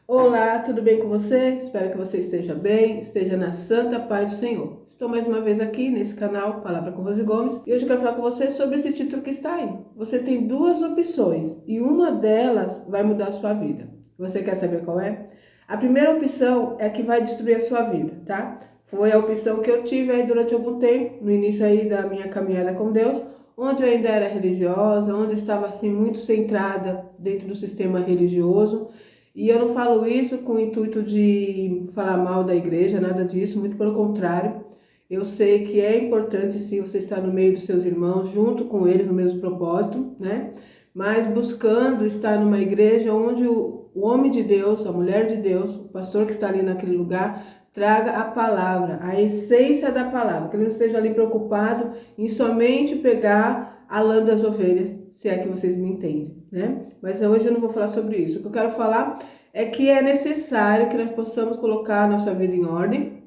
Olá, tudo bem com você? Espero que você esteja bem, esteja na santa paz do Senhor. Estou mais uma vez aqui nesse canal Palavra com Rose Gomes e hoje eu quero falar com você sobre esse título que está aí. Você tem duas opções e uma delas vai mudar a sua vida. Você quer saber qual é? A primeira opção é a que vai destruir a sua vida, tá? Foi a opção que eu tive aí durante algum tempo, no início aí da minha caminhada com Deus, onde eu ainda era religiosa, onde eu estava assim muito centrada dentro do sistema religioso. E eu não falo isso com o intuito de falar mal da igreja, nada disso, muito pelo contrário. Eu sei que é importante sim você estar no meio dos seus irmãos, junto com eles no mesmo propósito, né? Mas buscando estar numa igreja onde o homem de Deus, a mulher de Deus, o pastor que está ali naquele lugar, traga a palavra, a essência da palavra, que ele não esteja ali preocupado em somente pegar a lã das ovelhas, se é que vocês me entendem, né? Mas hoje eu não vou falar sobre isso. O que eu quero falar é que é necessário que nós possamos colocar a nossa vida em ordem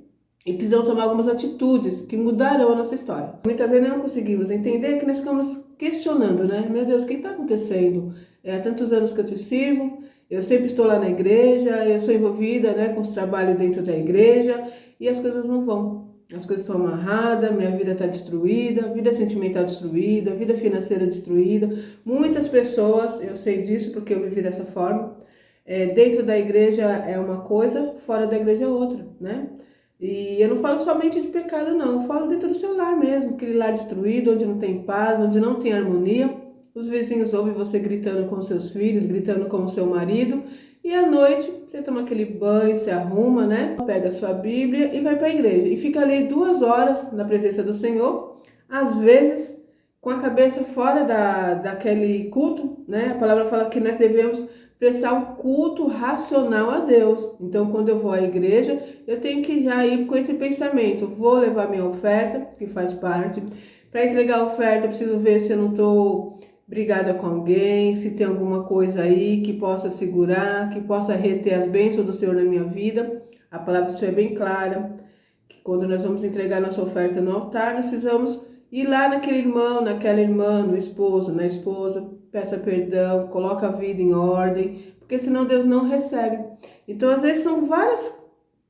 e precisamos tomar algumas atitudes que mudarão a nossa história. Muitas vezes não conseguimos entender que nós ficamos questionando, né? Meu Deus, o que está acontecendo? Há tantos anos que eu te sirvo, eu sempre estou lá na igreja, eu sou envolvida, né, com os trabalhos dentro da igreja e as coisas não vão. As coisas estão amarradas, minha vida está destruída, vida sentimental destruída, vida financeira destruída. Muitas pessoas, eu sei disso porque eu vivi dessa forma, dentro da igreja é uma coisa, fora da igreja é outra, né? E eu não falo somente de pecado, não. Eu falo dentro do seu lar mesmo, aquele lar destruído, onde não tem paz, onde não tem harmonia. Os vizinhos ouvem você gritando com seus filhos, gritando com o seu marido. E à noite, você toma aquele banho, se arruma, né? Pega a sua Bíblia e vai para a igreja. E fica ali 2 horas na presença do Senhor, às vezes com a cabeça fora daquele culto, né? A palavra fala que nós devemos prestar um culto racional a Deus. Então, quando eu vou à igreja, eu tenho que já ir com esse pensamento. Vou levar minha oferta, que faz parte. Para entregar a oferta, eu preciso ver se eu não estou brigada com alguém, se tem alguma coisa aí que possa segurar, que possa reter as bênçãos do Senhor na minha vida. A palavra do Senhor é bem clara, que quando nós vamos entregar nossa oferta no altar, nós precisamos ir lá naquele irmão, naquela irmã, no esposo, na esposa, peça perdão, coloca a vida em ordem, porque senão Deus não recebe. Então, às vezes, são vários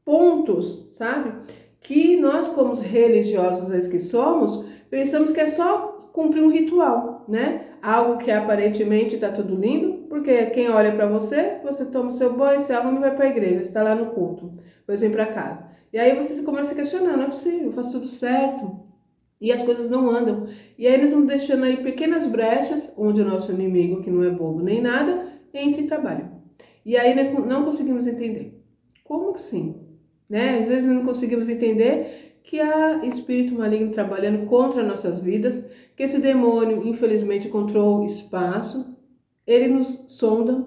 pontos, sabe? Que nós, como religiosos, às vezes que somos, pensamos que é só cumprir um ritual, né? Algo que aparentemente está tudo lindo, porque quem olha para você, você toma o seu banho, se arruma e vai para a igreja, está lá no culto, depois vem para casa. E aí você começa a questionar, não é possível, eu faço tudo certo, e as coisas não andam. E aí nós vamos deixando aí pequenas brechas, onde o nosso inimigo, que não é bobo nem nada, entra e trabalha. E aí nós não conseguimos entender. Como que sim? Né? Às vezes não conseguimos entender que há espírito maligno trabalhando contra nossas vidas, que esse demônio, infelizmente, encontrou espaço, ele nos sonda,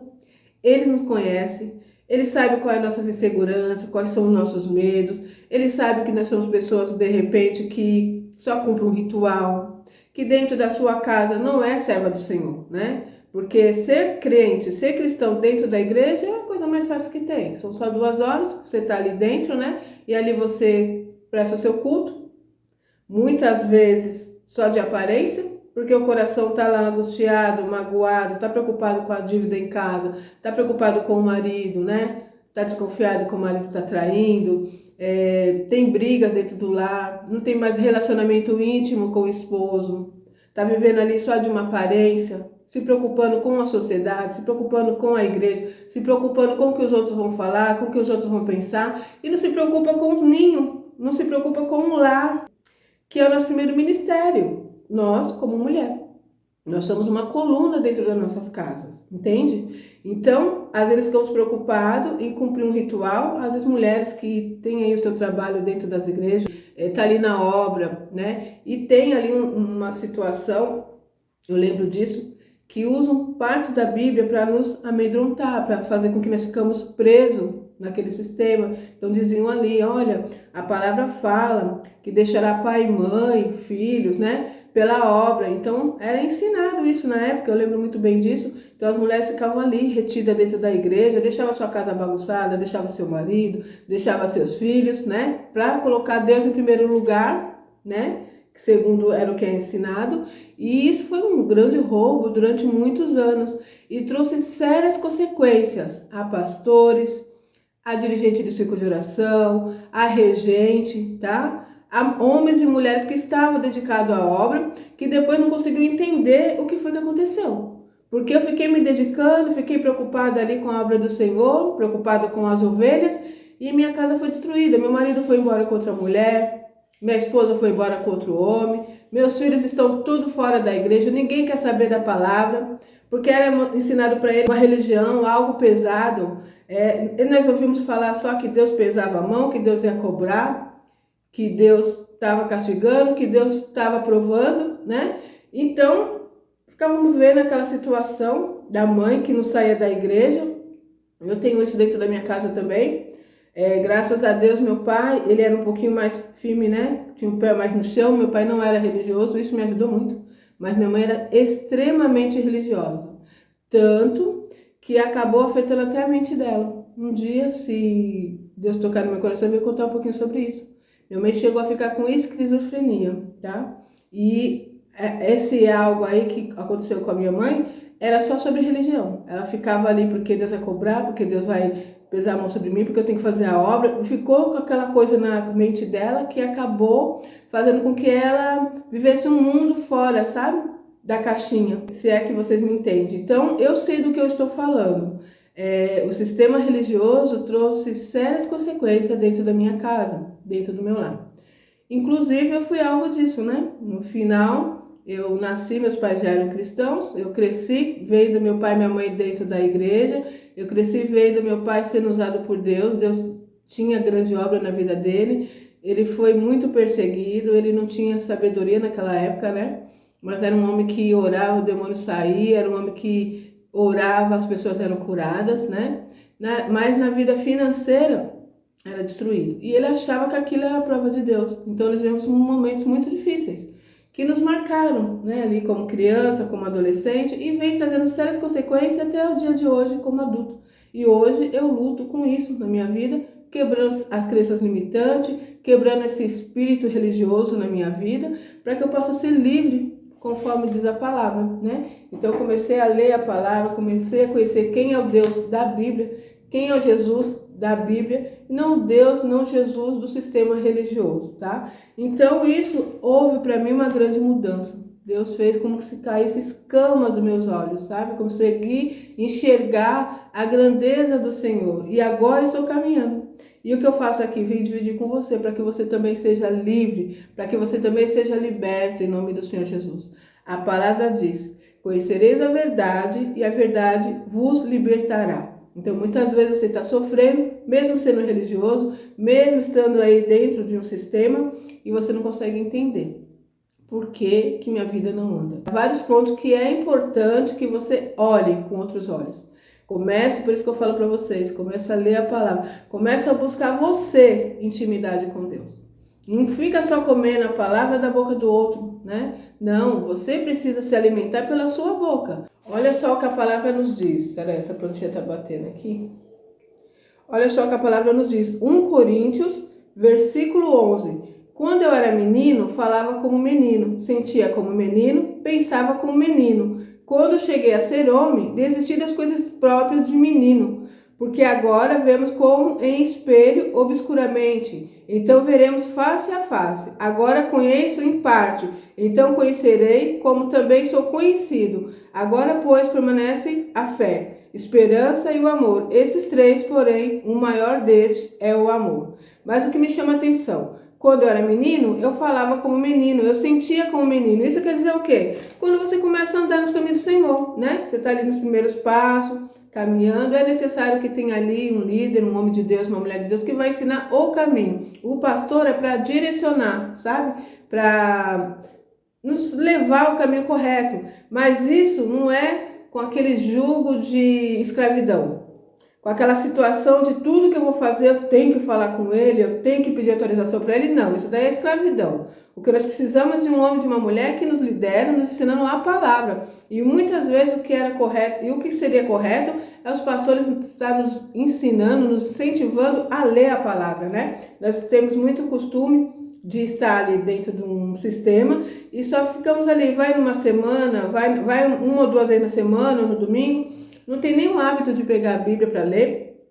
ele nos conhece, ele sabe quais são nossas inseguranças, quais são os nossos medos, ele sabe que nós somos pessoas, de repente, que só cumprem um ritual, que dentro da sua casa não é serva do Senhor, né? Porque ser crente, ser cristão dentro da igreja é a coisa mais fácil que tem. São só 2 horas, você está ali dentro, né? E ali você presta o seu culto, muitas vezes só de aparência, porque o coração está lá angustiado, magoado, está preocupado com a dívida em casa, está preocupado com o marido, né? Está desconfiado que o marido está traindo, tem brigas dentro do lar, não tem mais relacionamento íntimo com o esposo, está vivendo ali só de uma aparência, se preocupando com a sociedade, se preocupando com a igreja, se preocupando com o que os outros vão falar, com o que os outros vão pensar, e não se preocupa com o ninho, não se preocupa com o lar, que é o nosso primeiro ministério, nós como mulher. Nós somos uma coluna dentro das nossas casas, entende? Então, às vezes ficamos preocupados em cumprir um ritual, às vezes mulheres que têm aí o seu trabalho dentro das igrejas, tá ali na obra, né? E tem ali uma situação, eu lembro disso, que usam partes da Bíblia para nos amedrontar, para fazer com que nós ficamos presos naquele sistema. Então diziam ali, olha, a palavra fala que deixará pai, mãe, filhos, né? Pela obra. Então era ensinado isso na época, eu lembro muito bem disso. Então as mulheres ficavam ali retidas dentro da igreja, deixava sua casa bagunçada, deixava seu marido, deixava seus filhos, né? Para colocar Deus em primeiro lugar, né? Segundo era o que é ensinado, e isso foi um grande roubo durante muitos anos e trouxe sérias consequências a pastores, a dirigente de círculo de oração, a regente, tá? Há homens e mulheres que estavam dedicados à obra, que depois não conseguiram entender o que foi que aconteceu. Porque eu fiquei me dedicando, fiquei preocupada ali com a obra do Senhor, preocupada com as ovelhas, e minha casa foi destruída. Meu marido foi embora com outra mulher, minha esposa foi embora com outro homem, meus filhos estão tudo fora da igreja, ninguém quer saber da palavra, porque era ensinado para ele uma religião, algo pesado. Nós ouvimos falar só que Deus pesava a mão, que Deus ia cobrar, que Deus estava castigando, que Deus estava provando, né? Então, ficávamos vendo aquela situação da mãe que não saía da igreja. Eu tenho isso dentro da minha casa também. Graças a Deus, meu pai, ele era um pouquinho mais firme, né? Tinha o pé mais no chão. Meu pai não era religioso, isso me ajudou muito. Mas minha mãe era extremamente religiosa. Tanto que acabou afetando até a mente dela. Um dia, se Deus tocar no meu coração, eu vou contar um pouquinho sobre isso. Minha mãe chegou a ficar com esquizofrenia, tá? E esse algo aí que aconteceu com a minha mãe era só sobre religião. Ela ficava ali porque Deus vai cobrar, porque Deus vai pesar a mão sobre mim, porque eu tenho que fazer a obra. Ficou com aquela coisa na mente dela que acabou fazendo com que ela vivesse um mundo fora, sabe? Da caixinha, se é que vocês me entendem. Então, eu sei do que eu estou falando. O sistema religioso trouxe sérias consequências dentro da minha casa, dentro do meu lar. Inclusive, eu fui alvo disso, né? No final, eu nasci, meus pais já eram cristãos, eu cresci vendo meu pai e minha mãe dentro da igreja, eu cresci vendo meu pai sendo usado por Deus, Deus tinha grande obra na vida dele, ele foi muito perseguido, ele não tinha sabedoria naquela época, né? Mas era um homem que orava, o demônio saía, era um homem que orava, as pessoas eram curadas, né? Mas na vida financeira era destruído. E ele achava que aquilo era a prova de Deus. Então nós vivemos momentos muito difíceis, que nos marcaram, né? Ali como criança, como adolescente, e vem trazendo sérias consequências até o dia de hoje como adulto. E hoje eu luto com isso na minha vida, quebrando as crenças limitantes, quebrando esse espírito religioso na minha vida, para que eu possa ser livre, conforme diz a palavra, né? Então eu comecei a ler a palavra, comecei a conhecer quem é o Deus da Bíblia, quem é o Jesus da Bíblia, não Deus, não Jesus do sistema religioso, tá? Então isso houve para mim uma grande mudança. Deus fez como se caísse escamas dos meus olhos, sabe? Consegui enxergar a grandeza do Senhor. E agora estou caminhando. E o que eu faço aqui? Vim dividir com você, para que você também seja livre, para que você também seja liberto, em nome do Senhor Jesus. A palavra diz: conhecereis a verdade e a verdade vos libertará. Então, muitas vezes você está sofrendo, mesmo sendo religioso, mesmo estando aí dentro de um sistema, e você não consegue entender por que minha vida não anda. Há vários pontos que é importante que você olhe com outros olhos. Comece, por isso que eu falo para vocês, comece a ler a palavra, comece a buscar você intimidade com Deus. Não fica só comendo a palavra da boca do outro, né? Não, você precisa se alimentar pela sua boca. Olha só o que a palavra nos diz. Peraí, essa plantinha tá batendo aqui. Olha só o que a palavra nos diz. 1 Coríntios, versículo 11. Quando eu era menino, falava como menino, sentia como menino, pensava como menino. Quando cheguei a ser homem, desisti das coisas próprias de menino, porque agora vemos como em espelho obscuramente. Então veremos face a face. Agora conheço em parte, então conhecerei como também sou conhecido. Agora, pois, permanece a fé, esperança e o amor. Esses três, porém, o maior destes é o amor. Mas o que me chama a atenção, quando eu era menino, eu falava como menino, eu sentia como menino. Isso quer dizer o quê? Quando você começa a andar nos caminhos do Senhor, né? Você está ali nos primeiros passos, caminhando, é necessário que tenha ali um líder, um homem de Deus, uma mulher de Deus, que vai ensinar o caminho. O pastor é para direcionar, sabe? Para nos levar ao caminho correto. Mas isso não é com aquele jugo de escravidão. Com aquela situação de tudo que eu vou fazer, eu tenho que falar com ele, eu tenho que pedir autorização para ele. Não, isso daí é escravidão. O que nós precisamos de um homem, de uma mulher que nos lidera, nos ensinando a palavra. E muitas vezes o que era correto e o que seria correto é os pastores estar nos ensinando, nos incentivando a ler a palavra, né? Nós temos muito costume de estar ali dentro de um sistema e só ficamos ali, vai numa semana, vai uma ou duas vezes na semana, ou no domingo. Não tem nenhum hábito de pegar a Bíblia para ler,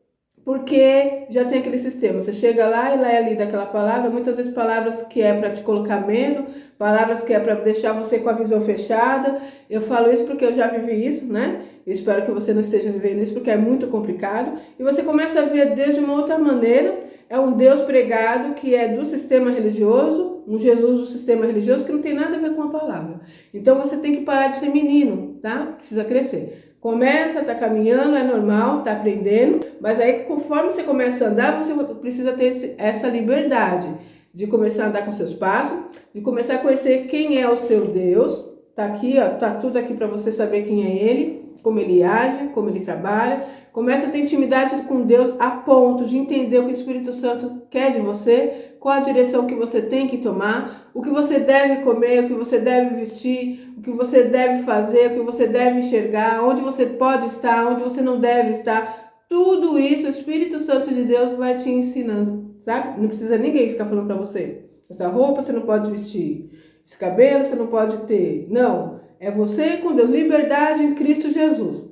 porque já tem aquele sistema. Você chega lá e lê ali daquela palavra, muitas vezes palavras que é para te colocar medo, palavras que é para deixar você com a visão fechada. Eu falo isso porque eu já vivi isso, né? Eu espero que você não esteja vivendo isso, porque é muito complicado. E você começa a ver Deus de uma outra maneira. É um Deus pregado que é do sistema religioso, um Jesus do sistema religioso que não tem nada a ver com a palavra. Então você tem que parar de ser menino, tá? Precisa crescer. Começa, tá caminhando, é normal, tá aprendendo, mas aí conforme você começa a andar, você precisa ter essa liberdade de começar a andar com seus passos, de começar a conhecer quem é o seu Deus. Tá aqui, ó, tá tudo aqui para você saber quem é Ele, como Ele age, como Ele trabalha. Começa a ter intimidade com Deus a ponto de entender o que o Espírito Santo quer de você, qual a direção que você tem que tomar, o que você deve comer, o que você deve vestir, o que você deve fazer, o que você deve enxergar, onde você pode estar, onde você não deve estar. Tudo isso o Espírito Santo de Deus vai te ensinando, sabe? Não precisa ninguém ficar falando para você. Essa roupa você não pode vestir, esse cabelo você não pode ter. Não, é você com Deus, liberdade em Cristo Jesus.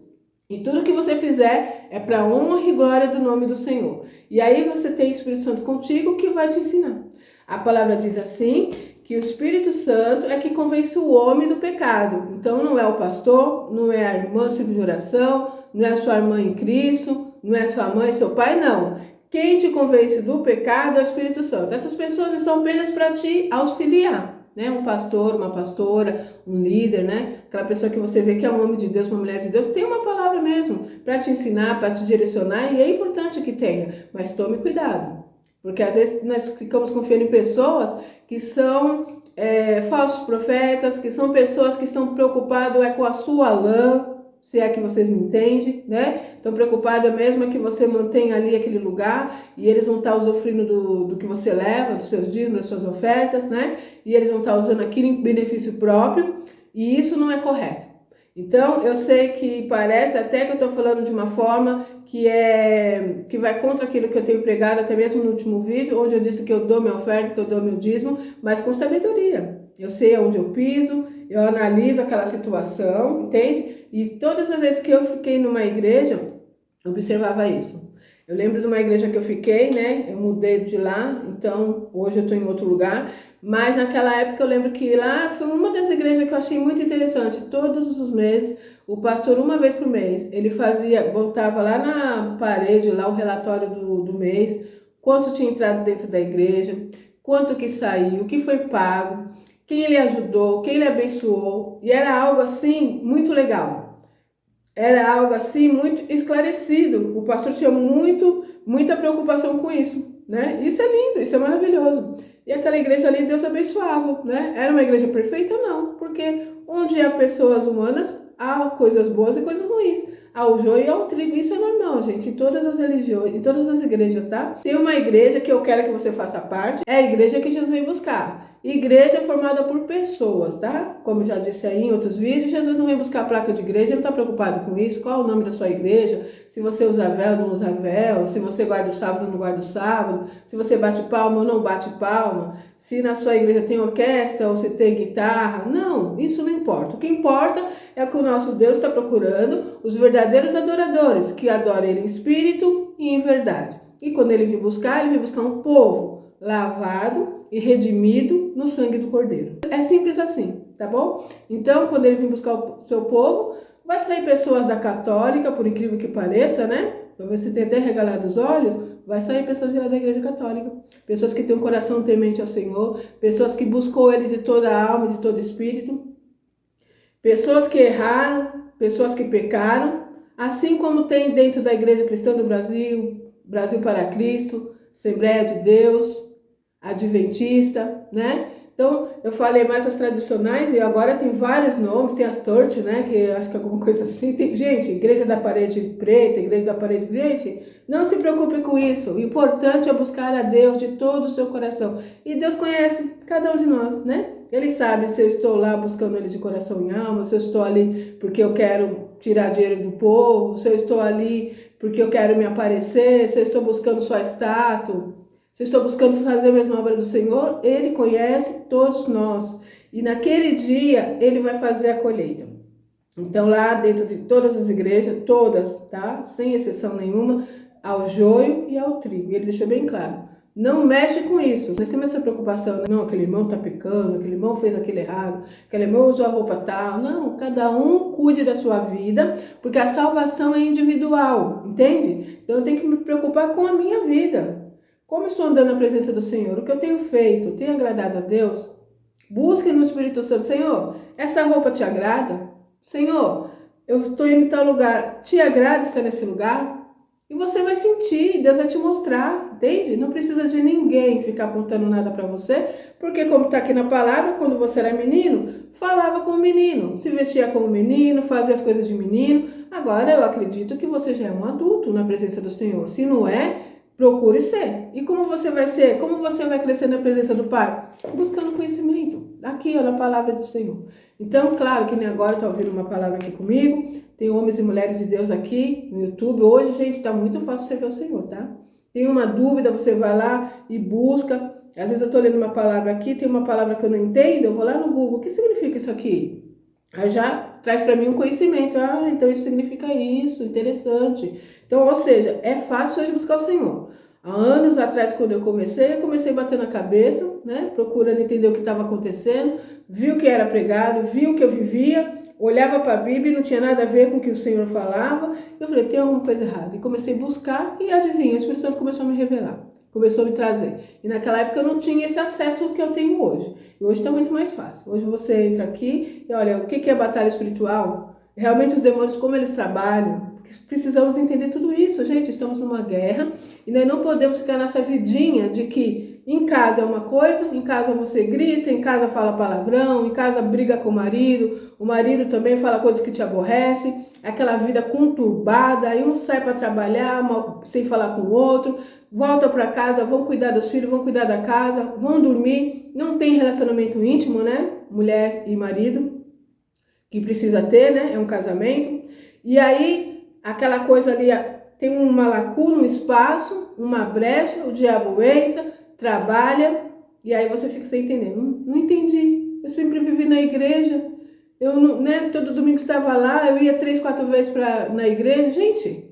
E tudo que você fizer é para honra e glória do nome do Senhor. E aí você tem o Espírito Santo contigo que vai te ensinar. A palavra diz assim, que o Espírito Santo é que convence o homem do pecado. Então não é o pastor, não é a irmã do ciclo de oração, não é a sua irmã em Cristo, não é sua mãe, seu pai, não. Quem te convence do pecado é o Espírito Santo. Essas pessoas estão apenas para te auxiliar. Né? Um pastor, uma pastora, um líder, né? Aquela pessoa que você vê que é um homem de Deus, uma mulher de Deus, tem uma palavra mesmo para te ensinar, para te direcionar, e é importante que tenha, mas tome cuidado, porque às vezes nós ficamos confiando em pessoas que são falsos profetas, que são pessoas que estão preocupadas com a sua lã, se é que vocês me entendem, né? Estão preocupados mesmo que você mantenha ali aquele lugar e eles vão estar usufruindo do que você leva, dos seus dízimos, das suas ofertas, né? E eles vão estar usando aquilo em benefício próprio e isso não é correto. Então, eu sei que parece até que eu estou falando de uma forma que vai contra aquilo que eu tenho pregado, até mesmo no último vídeo, onde eu disse que eu dou minha oferta, que eu dou meu dízimo, mas com sabedoria. Eu sei onde eu piso, eu analiso aquela situação, entende? E todas as vezes que eu fiquei numa igreja, eu observava isso. Eu lembro de uma igreja que eu fiquei, né? Eu mudei de lá, então hoje eu estou em outro lugar. Mas naquela época eu lembro que lá foi uma das igrejas que eu achei muito interessante. Todos os meses, o pastor, uma vez por mês, ele botava lá na parede, lá o relatório do mês, quanto tinha entrado dentro da igreja, quanto que saiu, o que foi pago, quem ele ajudou, quem ele abençoou. E era algo assim muito legal. Era algo assim muito esclarecido. O pastor tinha muita preocupação com isso, né? Isso é lindo, isso é maravilhoso. E aquela igreja ali, Deus abençoava, né? Era uma igreja perfeita? Não, porque onde há pessoas humanas, há coisas boas e coisas ruins. Há o joio e há o trigo, isso é normal, gente, em todas as religiões, em todas as igrejas, tá? Tem uma igreja que eu quero que você faça parte, é a igreja que Jesus veio buscar. Igreja formada por pessoas, tá? Como eu já disse aí em outros vídeos, Jesus não vem buscar a placa de igreja, ele não está preocupado com isso, qual é o nome da sua igreja, se você usa véu ou não usa véu, se você guarda o sábado ou não guarda o sábado, se você bate palma ou não bate palma, se na sua igreja tem orquestra ou se tem guitarra. Não, isso não importa. O que importa é que o nosso Deus está procurando os verdadeiros adoradores, que adoram ele em espírito e em verdade. E quando ele vem buscar um povo lavado e redimido no sangue do Cordeiro. É simples assim, tá bom? Então, quando ele vir buscar o seu povo, vai sair pessoas da católica, por incrível que pareça, né? Então, você tem até regalado os olhos, vai sair pessoas de lá da igreja católica. Pessoas que têm um coração temente ao Senhor, pessoas que buscou ele de toda a alma, de todo espírito. Pessoas que erraram, pessoas que pecaram, assim como tem dentro da Igreja Cristã do Brasil, Brasil para Cristo, Assembleia de Deus, Adventista, né? Então, eu falei mais as tradicionais e agora tem vários nomes, tem as tortes, né? Que eu acho que é alguma coisa assim. Tem, gente, Igreja da Parede Preta, Igreja da Parede... Gente, não se preocupe com isso. O importante é buscar a Deus de todo o seu coração. E Deus conhece cada um de nós, né? Ele sabe se eu estou lá buscando Ele de coração e alma, se eu estou ali porque eu quero tirar dinheiro do povo, se eu estou ali porque eu quero me aparecer, se eu estou buscando sua estátua, se eu estou buscando fazer a mesma obra do Senhor. Ele conhece todos nós. E naquele dia, Ele vai fazer a colheita. Então lá dentro de todas as igrejas, todas, tá? Sem exceção nenhuma, ao joio e ao trigo. E ele deixou bem claro. Não mexe com isso. Nós temos essa preocupação, né? Não, aquele irmão está pecando, aquele irmão fez aquilo errado, aquele irmão usou a roupa tal. Não, cada um cuide da sua vida, porque a salvação é individual, entende? Então eu tenho que me preocupar com a minha vida. Como estou andando na presença do Senhor? O que eu tenho feito? Tenho agradado a Deus? Busque no Espírito Santo. Senhor, essa roupa te agrada? Senhor, eu estou indo em tal lugar. Te agrada estar nesse lugar? E você vai sentir, Deus vai te mostrar, entende? Não precisa de ninguém ficar apontando nada para você, porque como está aqui na palavra, quando você era menino, falava como menino, se vestia como menino, fazia as coisas de menino. Agora eu acredito que você já é um adulto na presença do Senhor. Se não é, procure ser. E como você vai ser? Como você vai crescer na presença do Pai? Buscando conhecimento. Aqui, ó, na palavra do Senhor. Então, claro que nem agora está ouvindo uma palavra aqui comigo. Tem homens e mulheres de Deus aqui no YouTube. Hoje, gente, está muito fácil você ver o Senhor, tá? Tem uma dúvida, você vai lá e busca. Às vezes eu estou lendo uma palavra aqui, tem uma palavra que eu não entendo, eu vou lá no Google. O que significa isso aqui? Aí já traz para mim um conhecimento. Ah, então isso significa isso, interessante. Então, ou seja, é fácil hoje buscar o Senhor. Há anos atrás, quando eu comecei batendo a cabeça, né, procurando entender o que estava acontecendo, vi o que era pregado, vi o que eu vivia, olhava para a Bíblia e não tinha nada a ver com o que o Senhor falava. Eu falei, tem alguma coisa errada. E comecei a buscar e adivinha, o Espírito Santo começou a me revelar, começou a me trazer. E naquela época eu não tinha esse acesso que eu tenho hoje. E hoje está muito mais fácil. Hoje você entra aqui e olha, o que é batalha espiritual? Realmente os demônios, como eles trabalham. Precisamos entender tudo isso, gente. Estamos numa guerra e nós não podemos ficar nessa vidinha de que em casa é uma coisa, em casa você grita, em casa fala palavrão, em casa briga com o marido também fala coisas que te aborrecem, aquela vida conturbada, aí um sai para trabalhar sem falar com o outro, volta para casa, vão cuidar dos filhos, vão cuidar da casa, vão dormir, não tem relacionamento íntimo, né? Mulher e marido, que precisa ter, né? É um casamento. E aí aquela coisa ali, tem uma lacuna, um espaço, uma brecha, o diabo entra, trabalha, e aí você fica sem entender. Não entendi. Eu sempre vivi na igreja, eu não, né, todo domingo estava lá, eu ia 3, 4 vezes na igreja. Gente,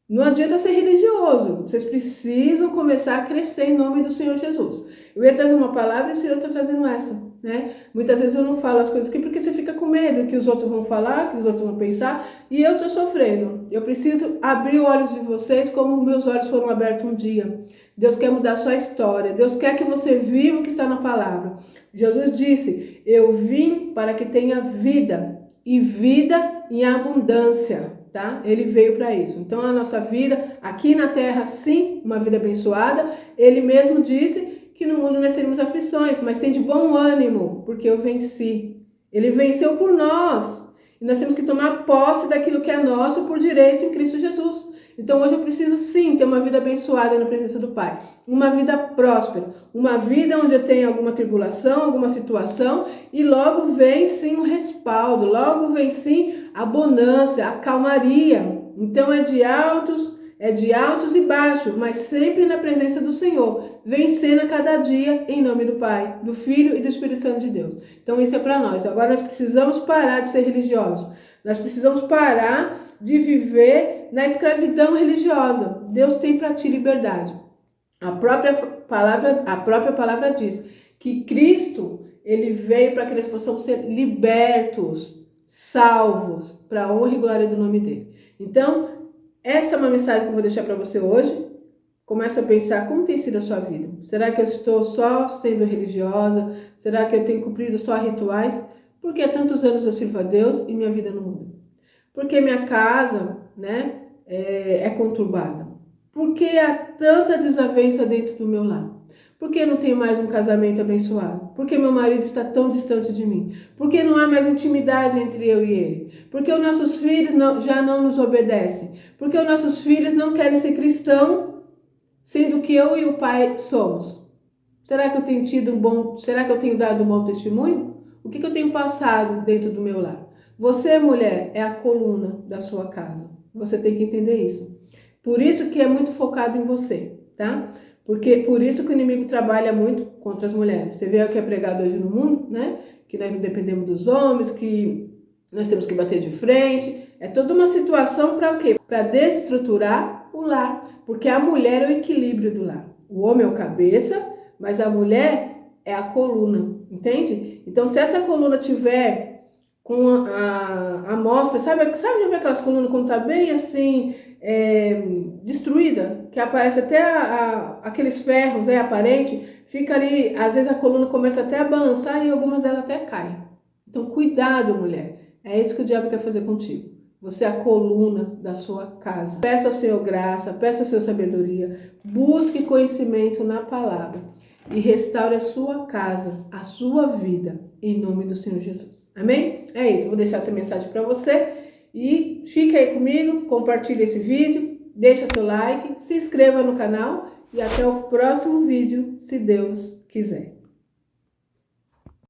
não adianta ser religioso, vocês precisam começar a crescer em nome do Senhor Jesus. Eu ia trazer uma palavra e o Senhor está trazendo essa, né? Muitas vezes eu não falo as coisas aqui porque você fica com medo que os outros vão falar, que os outros vão pensar, e eu estou sofrendo. Eu preciso abrir os olhos de vocês como meus olhos foram abertos um dia. Deus quer mudar a sua história, Deus quer que você viva o que está na palavra. Jesus disse, eu vim para que tenha vida, e vida em abundância. Tá? Ele veio para isso. Então a nossa vida aqui na terra, sim, uma vida abençoada. Ele mesmo disse que no mundo nós teremos aflições, mas tem de bom ânimo, porque eu venci. Ele venceu por nós. E nós temos que tomar posse daquilo que é nosso por direito em Cristo Jesus. Então hoje eu preciso sim ter uma vida abençoada na presença do Pai, uma vida próspera, uma vida onde eu tenho alguma tribulação, alguma situação e logo vem sim o respaldo, logo vem sim a bonança, a calmaria. Então é de altos e baixos, mas sempre na presença do Senhor, vencendo a cada dia em nome do Pai, do Filho e do Espírito Santo de Deus. Então isso é para nós. Agora nós precisamos parar de ser religiosos. Nós precisamos parar de viver na escravidão religiosa. Deus tem para ti liberdade. A própria palavra diz que Cristo, ele veio para que nós possamos ser libertos, salvos, para a honra e glória do nome dele. Então, essa é uma mensagem que eu vou deixar para você hoje. Começa a pensar como tem sido a sua vida. Será que eu estou só sendo religiosa? Será que eu tenho cumprido só rituais? Porque há tantos anos eu sirvo a Deus e minha vida não muda. Porque minha casa, né, é conturbada. Porque há tanta desavença dentro do meu lar. Porque eu não tenho mais um casamento abençoado? Porque meu marido está tão distante de mim? Porque não há mais intimidade entre eu e ele? Porque os nossos filhos já não nos obedecem? Porque os nossos filhos não querem ser cristãos, sendo que eu e o pai somos? Será que eu tenho será que eu tenho dado um bom testemunho? O que eu tenho passado dentro do meu lar? Você, mulher, é a coluna da sua casa. Você tem que entender isso. Por isso que é muito focado em você, tá? Porque por isso que o inimigo trabalha muito contra as mulheres. Você vê o que é pregado hoje no mundo, né? Que nós não dependemos dos homens, que nós temos que bater de frente. É toda uma situação para o quê? Para desestruturar o lar, porque a mulher é o equilíbrio do lar. O homem é o cabeça, mas a mulher é a coluna, entende? Então, se essa coluna tiver com a mostra, sabe já ver aquelas colunas quando tá bem assim, destruída, que aparece até aqueles ferros, aparente, fica ali, às vezes a coluna começa até a balançar e algumas delas até caem. Então, cuidado, mulher. É isso que o diabo quer fazer contigo. Você é a coluna da sua casa. Peça ao Senhor graça, peça ao Senhor sabedoria, busque conhecimento na palavra e restaure a sua casa, a sua vida, em nome do Senhor Jesus. Amém? É isso, vou deixar essa mensagem para você e fica aí comigo, compartilhe esse vídeo, deixa seu like, se inscreva no canal e até o próximo vídeo, se Deus quiser.